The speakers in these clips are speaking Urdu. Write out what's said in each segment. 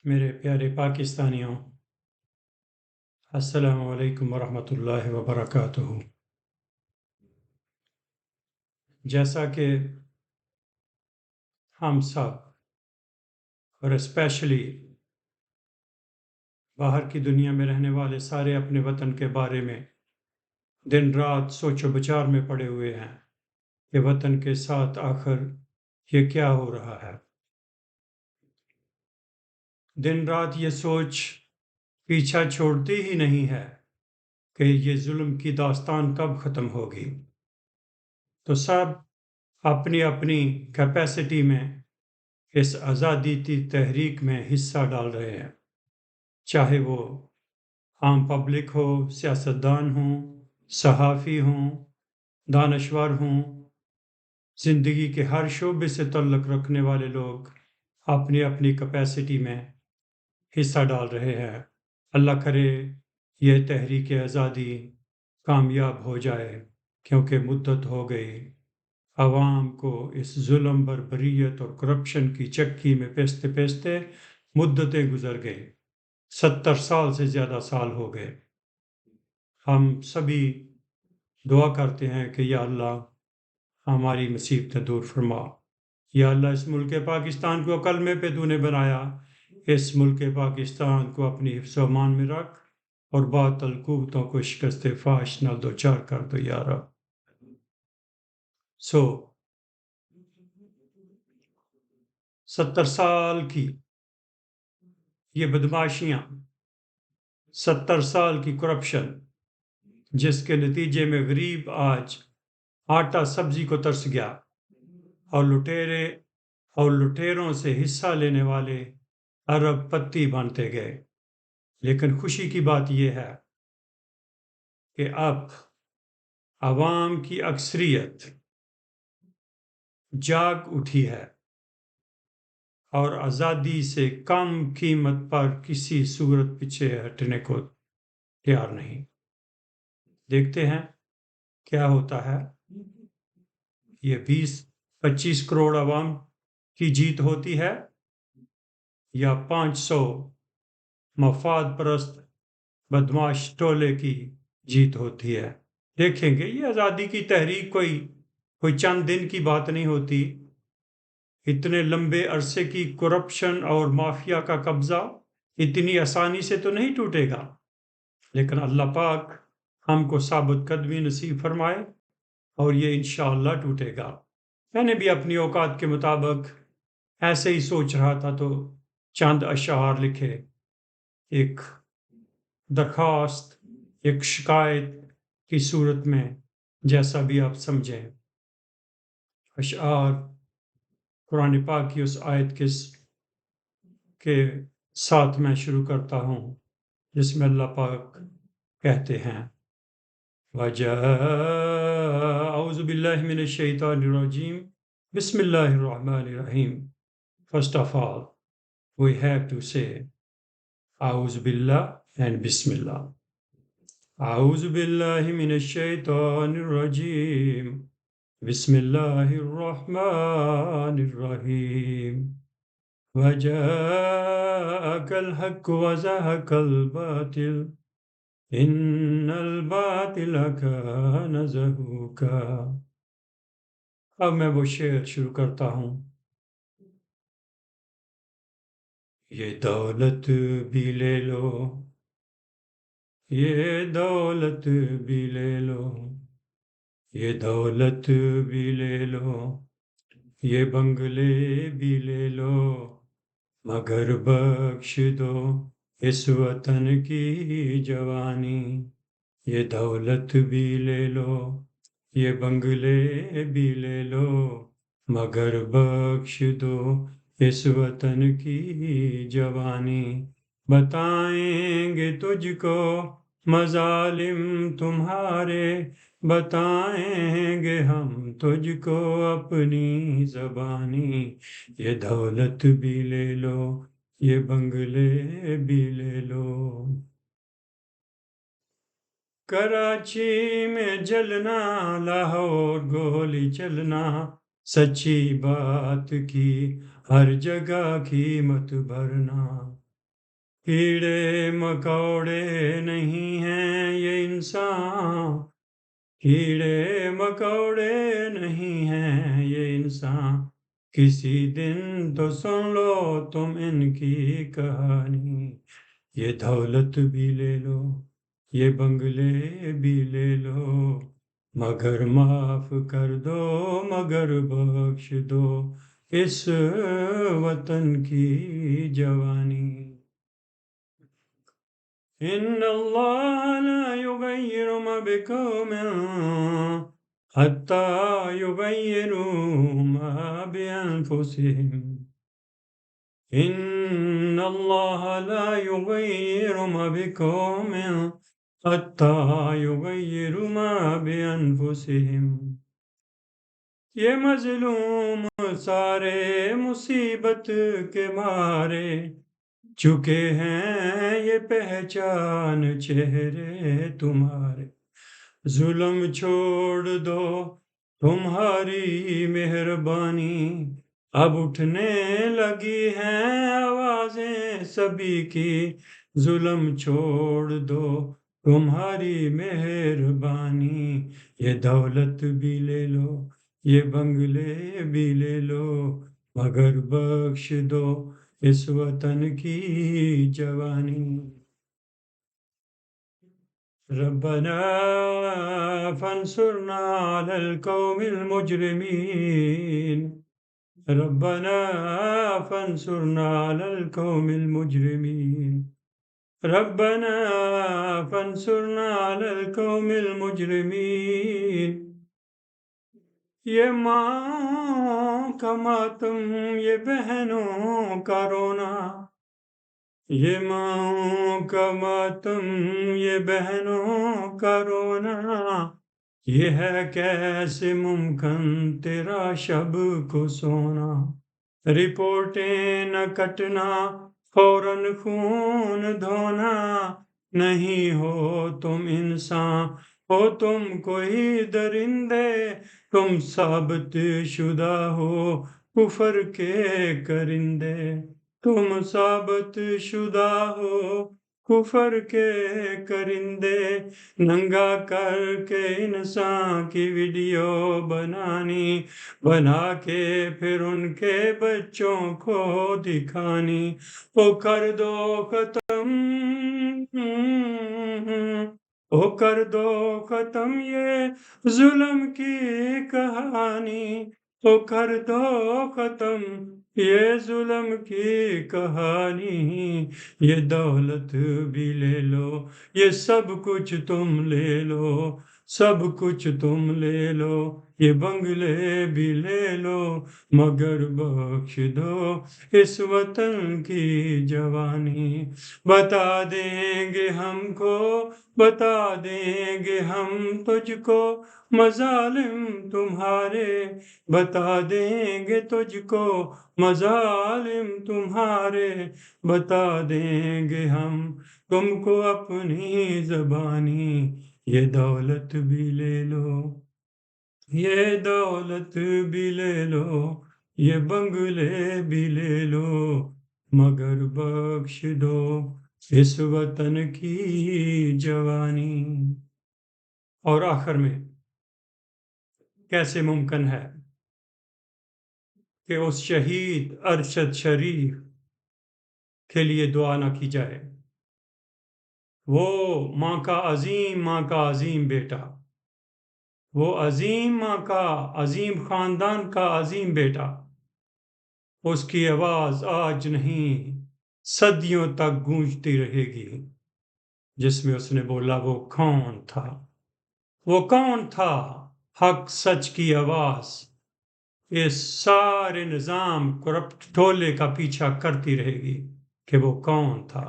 میرے پیارے پاکستانیوں، السلام علیکم ورحمۃ اللہ وبرکاتہ۔ جیسا کہ ہم سب اور اسپیشلی باہر کی دنیا میں رہنے والے سارے اپنے وطن کے بارے میں دن رات سوچ و بچار میں پڑے ہوئے ہیں کہ وطن کے ساتھ آخر یہ کیا ہو رہا ہے۔ دن رات یہ سوچ پیچھا چھوڑتی ہی نہیں ہے کہ یہ ظلم کی داستان کب ختم ہوگی۔ تو سب اپنی اپنی کیپیسٹی میں اس آزادی کی تحریک میں حصہ ڈال رہے ہیں، چاہے وہ عام پبلک ہو، سیاستدان ہوں، صحافی ہوں، دانشور ہوں، زندگی کے ہر شعبے سے تعلق رکھنے والے لوگ اپنی اپنی کیپیسٹی میں حصہ ڈال رہے ہیں۔ اللہ کرے یہ تحریک آزادی کامیاب ہو جائے، کیونکہ مدت ہو گئی عوام کو اس ظلم بربریت اور کرپشن کی چکی میں پیستے پیستے مدتیں گزر گئی، 70 سال سے زیادہ سال ہو گئے۔ ہم سبھی دعا کرتے ہیں کہ یا اللہ ہماری مصیبتیں دور فرما، یا اللہ اس ملک پاکستان کو کلمے پہ تو نے بنایا، اس ملک پاکستان کو اپنی حفظ و امان میں رکھ اور باطل قوتوں کو شکست فاش نہ دوچار کر دو یا رب۔ سو 70 سال کی یہ بدماشیاں، 70 سال کی کرپشن، جس کے نتیجے میں غریب آج آٹا سبزی کو ترس گیا اور لٹیروں سے حصہ لینے والے ارب پتی بنتے گئے۔ لیکن خوشی کی بات یہ ہے کہ اب عوام کی اکثریت جاگ اٹھی ہے اور آزادی سے کم قیمت پر کسی صورت پیچھے ہٹنے کو تیار نہیں۔ دیکھتے ہیں کیا ہوتا ہے۔ یہ 20-25 کروڑ عوام کی جیت ہوتی ہے یا 500 مفاد پرست بدماش ٹولے کی جیت ہوتی ہے۔ دیکھیں گے، یہ آزادی کی تحریک کوئی چند دن کی بات نہیں ہوتی۔ اتنے لمبے عرصے کی کرپشن اور مافیا کا قبضہ اتنی آسانی سے تو نہیں ٹوٹے گا، لیکن اللہ پاک ہم کو ثابت قدمی نصیب فرمائے اور یہ انشاءاللہ ٹوٹے گا۔ میں نے بھی اپنی اوقات کے مطابق ایسے ہی سوچ رہا تھا تو چند اشعار لکھے، ایک درخواست، ایک شکایت کی صورت میں، جیسا بھی آپ سمجھیں۔ اشعار قرآن پاک کی اس آیت کے ساتھ میں شروع کرتا ہوں جس میں اللہ پاک کہتے ہیں اعوذ باللہ من الشیطان الرجیم بسم اللہ الرحمن الرحیم۔ First of all, we have to say اعوذ باللہ and بسم اللہ۔ اعوذ باللہ من الشیطان الرجیم بسم اللہ الرحمن الرحیم۔ وَجَاءَكَ الْحَقُّ وَزَهَقَ الْبَاطِلُ إِنَّ الْبَاطِلَ كَانَ زَهُوقًا۔ اب میں وہ شعر شروع کرتا ہوں۔ یہ دولت بھی لے لو، یہ دولت بھی لے لو، یہ دولت بھی لے لو، یہ بنگلے بھی لے لو، مگر بخش دو اس وطن کی جوانی۔ یہ دولت بھی لے لو، یہ بنگلے بھی لے لو، مگر بخش دو اس وطن کی جوانی۔ بتائیں گے تجھ کو مظالم تمہارے، بتائیں گے ہم تجھ کو اپنی زبانی۔ یہ دولت بھی لے لو، یہ بنگلے بھی لے لو۔ کراچی میں جلنا، لاہور گولی چلنا، سچی بات کی ہر جگہ قیمت بھرنا۔ کیڑے مکوڑے نہیں ہیں یہ انسان، کیڑے مکوڑے نہیں ہیں یہ انسان، کسی دن تو سن لو تم ان کی کہانی۔ یہ دولت بھی لے لو، یہ بنگلے بھی لے لو، مگر معاف کر دو، مگر بخش دو اس وطن کی جوانی۔ ان اللہ لا یغیر ما بقوم حتی یغیروا ما بانفسهم، ان اللہ لا یغیر ما بقوم حتی یغیروا ما بانفسهم۔ یہ مظلوم سارے مصیبت کے مارے، چکے ہیں یہ پہچان چہرے تمہارے، ظلم چھوڑ دو تمہاری مہربانی، اب اٹھنے لگی ہیں آوازیں سبھی کی، ظلم چھوڑ دو تمہاری مہربانی۔ یہ دولت بھی لے لو، یہ بنگلے بھی لے لو، مگر بخش دو اس وطن کی جوانی۔ ربنا فانصرنا على القوم المجرمين، ربنا فانصرنا على القوم المجرمين، ربنا فانصرنا على القوم المجرمين۔ یہ ماں کا ماتم، یہ بہنوں کا رونا، یہ ماں کا ماتم، یہ بہنوں کا رونا، یہ ہے کیسے ممکن تیرا شب کو سونا، رپورٹیں نہ کٹنا فوراً خون دھونا، نہیں ہو تم انسان، ہو تم کوئی درندے، تم ثابت شدہ ہو کفر کے کرندے، تم ثابت شدہ ہو کفر کے کرندے، ننگا کر کے انسان کی ویڈیو بنانی، بنا کے پھر ان کے بچوں کو دکھانی، او کر دو ختم، او کر دو ختم یہ ظلم کی کہانی، او کر دو ختم یہ ظلم کی کہانی۔ یہ دولت بھی لے لو، یہ سب کچھ تم لے لو، سب کچھ تم لے لو، یہ بنگلے بھی لے لو، مگر بخش دو اس وطن کی جوانی۔ بتا دیں گے ہم کو، بتا دیں گے ہم تجھ کو مظالم تمہارے، بتا دیں گے تجھ کو مظالم تمہارے، بتا دیں گے ہم تم کو اپنی زبانی۔ یہ دولت بھی لے لو، یہ دولت بھی لے لو، یہ بنگلے بھی لے لو، مگر بخش دو اس وطن کی جوانی۔ اور آخر میں کیسے ممکن ہے کہ اس شہید ارشد شریف کے لیے دعا نہ کی جائے، وہ ماں کا عظیم بیٹا، وہ عظیم ماں کا عظیم خاندان کا عظیم بیٹا، اس کی آواز آج نہیں صدیوں تک گونجتی رہے گی، جس میں اس نے بولا وہ کون تھا، وہ کون تھا، حق سچ کی آواز اس سارے نظام کرپٹ ٹولے کا پیچھا کرتی رہے گی کہ وہ کون تھا،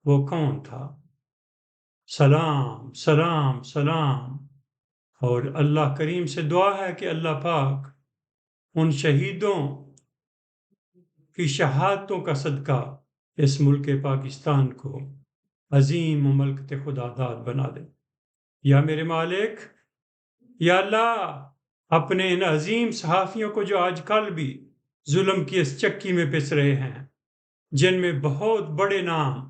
وہ کون تھا۔ سلام سلام سلام، اور اللہ کریم سے دعا ہے کہ اللہ پاک ان شہیدوں کی شہادتوں کا صدقہ اس ملک پاکستان کو عظیم مملکت خدا داد بنا دے۔ یا میرے مالک، یا اللہ، اپنے ان عظیم صحافیوں کو جو آج کل بھی ظلم کی اس چکی میں پس رہے ہیں، جن میں بہت بڑے نام